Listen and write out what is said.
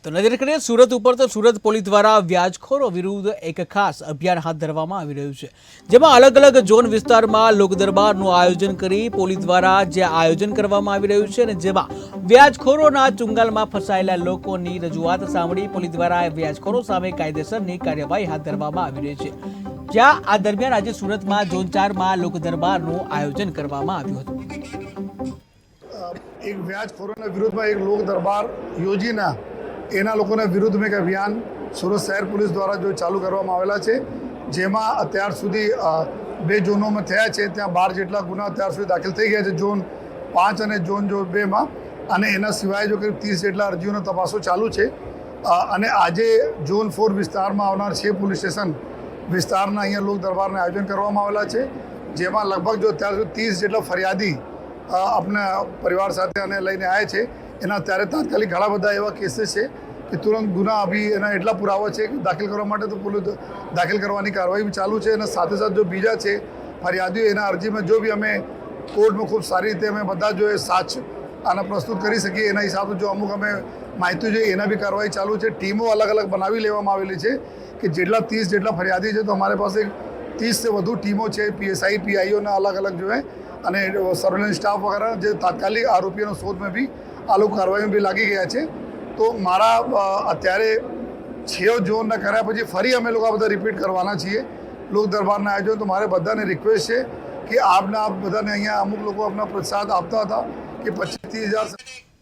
તો નજર કરીએ સુરત ઉપર તો સુરત પોલીસ દ્વારા વ્યાજખોરો વિરુદ્ધ એક ખાસ અભિયાન હાથ ધરવામાં આવી રહ્યું છે, જેમાં અલગ અલગ ઝોન વિસ્તારમાં લોકદરબારનું આયોજન કરી પોલીસ દ્વારા જે આયોજન કરવામાં આવી રહ્યું છે અને જેમાં વ્યાજખોરોના ચુંગાલમાં ફસાયેલા લોકોની રજૂઆત સાંભળી પોલીસ દ્વારા વ્યાજખોરો સામે કાયદેસરની કાર્યવાહી હાથ ધરવામાં આવી રહી છે। જ્યાં આ દરમિયાન આજે સુરતમાં ઝોન 4માં લોકદરબારનું આયોજન કરવામાં આવ્યું હતું। एक व्याजखोरों विरुद्ध में एक लोक दरबार योजना एना लोगों विरुद्ध में एक अभियान सूरत शहर पुलिस द्वारा जो चालू करवामां आवेला छे, जेमां अत्यार सुधी बे जोनों में थया छे त्यां 12 जेटला गुना अत्यार सुधी दाखिल थई गया छे, जोन 5 અને जोन जो 2 में अने एना सिवाय जो करीब 30 जेटला अरजीओनो तपासो चालू छे। अने आजे जोन 4 विस्तार में आवनार 6 पुलिस स्टेशन विस्तारना अहींया लोक दरबारने आयोजन करवामां आवेला छे, जेमां लगभग जो अत्यार सुधी 30 जेटला फरियादी अपने परिवार साथ लईने आए थे। एना त्यारे तात्कालिक घणा बधा एवा केसेस है कि तुरंत गुना अभी एना एटला पुरावा है कि दाखिल करवा माटे तो पुलिस दाखिल करवानी कार्रवाई भी चालू है। साथ साथ जो बीजा है फरियादियों एना अरजी में जो भी अमे कोर्ट में खूब सारी रीते अमे बधा जो साच आना प्रस्तुत करी सकीए एना हिसाब से जो अमुक अमे माहिती जो एना भी कार्रवाई चालू है। टीमों अलग अलग बनावी लेवामां आवेली है कि जेटला 30 जेटला फरियादी है तो हमारे पास 30 से वधु टीमों है, PSI PIO ने अलग अलग जो है અને સર્વેલન્સ સ્ટાફ વગેરે જે તાત્કાલિક આરોપીઓનો શોધ में भी આ લોકો કાર્યવાહીમાં भी લાગી ગયા છે। તો મારા અત્યારે 6 ઝોનના કર્યા પછી ફરી અમે લોકો આ બધા રિપીટ કરવાના છીએ લોક દરબારના આયોજન। તો મારે બધાને રિક્વેસ્ટ છે કે આપ બધાને અહીંયા અમુક લોકો આપના પ્રોત્સાહન આપતા હતા કે 25-30 હજાર